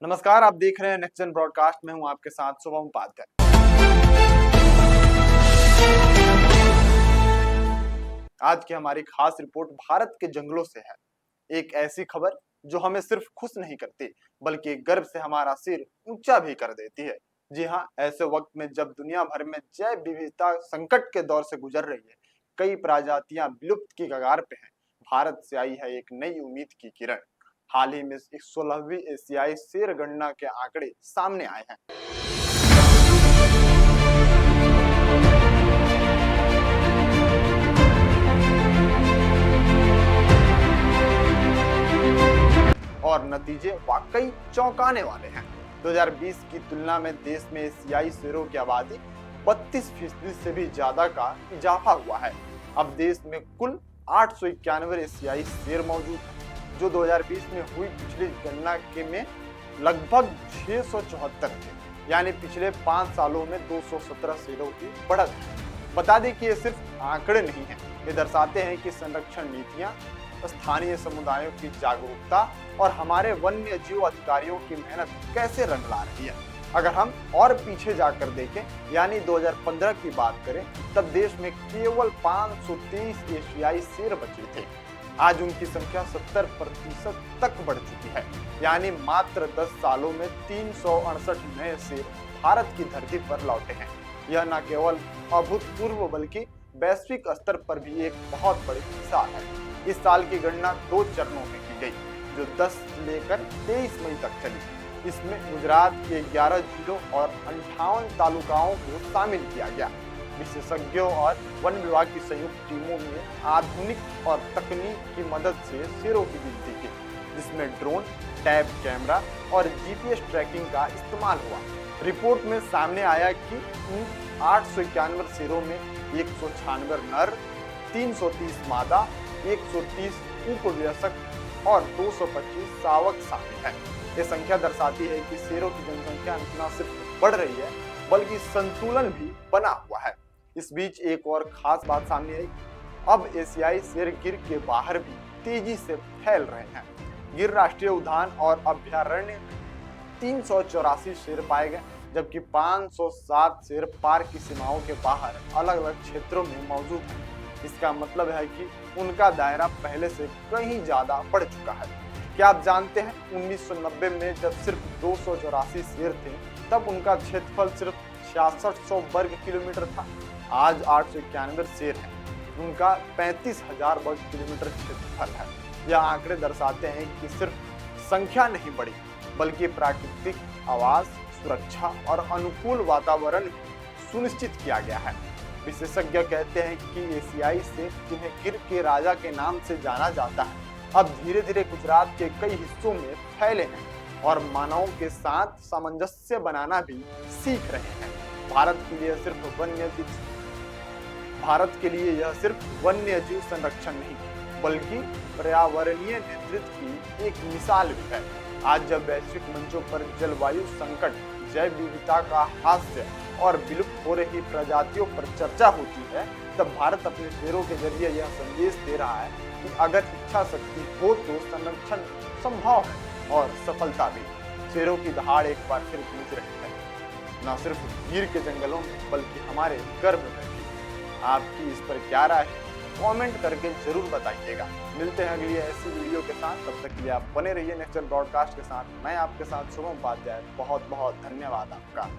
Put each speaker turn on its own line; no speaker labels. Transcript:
नमस्कार, आप देख रहे हैं नेक्स्ट जन ब्रॉडकास्ट में हूं आपके साथ शुभम उपाध्याय। आज की हमारी खास रिपोर्ट भारत के जंगलों से है। एक ऐसी खबर जो हमें सिर्फ खुश नहीं करती बल्कि गर्व से हमारा सिर ऊंचा भी कर देती है। जी हाँ, ऐसे वक्त में जब दुनिया भर में जैव विविधता संकट के दौर से गुजर रही है, कई प्रजातियां विलुप्त की कगार पे हैं, भारत से आई है एक नई उम्मीद की किरण। हाल ही में 16वीं एशियाई शेर गणना के आंकड़े सामने आए हैं। और नतीजे वाकई चौंकाने वाले हैं। 2020 की तुलना में देश में एशियाई शेरों की आबादी 32% से भी ज्यादा का इजाफा हुआ है। अब देश में कुल 891 एशियाई शेर मौजूद हैं, जो 2020 में हुई पिछली गणना के में लगभग 674 थे। यानी पिछले 5 सालों में 217 शेरों की बढ़त है। बता दें कि ये सिर्फ आंकड़े नहीं हैं, ये दर्शाते हैं कि संरक्षण नीतियां, स्थानीय समुदायों की जागरूकता और हमारे वन्य जीव अधिकारियों की मेहनत कैसे रंग ला रही है। अगर हम और पीछे जाकर देखें, यानी 2015 की बात करें, तब देश में केवल 530 एशियाई शेर बचे थे। आज उनकी संख्या 70% तक बढ़ चुकी है। यानी मात्र 10 सालों में 368 नए शेर भारत की धरती पर लौटे हैं। यह न केवल अभूतपूर्व बल्कि वैश्विक स्तर पर भी एक बहुत बड़ी मिसाल है। इस साल की गणना 2 चरणों में की गई, जो 10 से लेकर 23 मई तक चली। इसमें गुजरात के 11 जिलों और 58 तालुकाओं को शामिल किया गया। विशेषज्ञों और वन विभाग की संयुक्त टीमों में आधुनिक और तकनीक की मदद से शेरों की गिनती की, जिसमें ड्रोन, टैब कैमरा और जीपीएस ट्रैकिंग का इस्तेमाल हुआ। रिपोर्ट में सामने आया कि इन 891 शेरों में 196 नर, 330 मादा, 130 उपवयस्क और 225 शावक शामिल हैं। ये संख्या दर्शाती है कि शेरों की जनसंख्या न सिर्फ बढ़ रही है बल्कि संतुलन भी बना हुआ है। इस बीच एक और खास बात सामने आई। अब एशियाई शेर गिर के बाहर भी तेजी से फैल रहे हैं। गिर राष्ट्रीय उद्यान और अभयारण्य 384 शेर पाए गए, जबकि 507 शेर पार्क की सीमाओं के बाहर अलग अलग क्षेत्रों में मौजूद हैं। इसका मतलब है कि उनका दायरा पहले से कहीं ज्यादा बढ़ चुका है। क्या आप जानते हैं, 1990 में जब सिर्फ 284 शेर थे, तब उनका क्षेत्रफल सिर्फ 6600 वर्ग किलोमीटर था। आज 891 शेर हैं, उनका 35,000 वर्ग किलोमीटर क्षेत्रफल है। यह आंकड़े दर्शाते हैं कि सिर्फ संख्या नहीं बढ़ी बल्कि प्राकृतिक आवास, सुरक्षा और अनुकूल वातावरण सुनिश्चित किया गया है। विशेषज्ञ कहते हैं कि एशियाई शेर, जिन्हें गिर के राजा के नाम से जाना जाता है, अब धीरे धीरे गुजरात के कई हिस्सों में फैले हैं और मानवों के साथ सामंजस्य बनाना भी सीख रहे हैं। भारत के लिए यह सिर्फ वन्य जीव संरक्षण नहीं बल्कि पर्यावरणीय नेतृत्व की एक मिसाल भी है। आज जब वैश्विक मंचों पर जलवायु संकट, जैव विविधता का हास्य और विलुप्त हो रही प्रजातियों पर चर्चा होती है, तब भारत अपने शेरों के जरिए यह संदेश दे रहा है कि अगर इच्छा शक्ति हो तो संरक्षण संभव है और सफलता भी। शेरों की दहाड़ एक बार फिर गूंज रही है, न सिर्फ गिर के जंगलों में बल्कि हमारे गर्भ में भी। आपकी इस पर क्या राय है, कमेंट करके जरूर बताइएगा। मिलते हैं अगली ऐसी वीडियो के साथ, तब तक के लिए आप बने रहिए नेक्स्ट जन ब्रॉडकास्ट के साथ। मैं आपके साथ शुभम उपाध्याय। बहुत बहुत धन्यवाद आपका।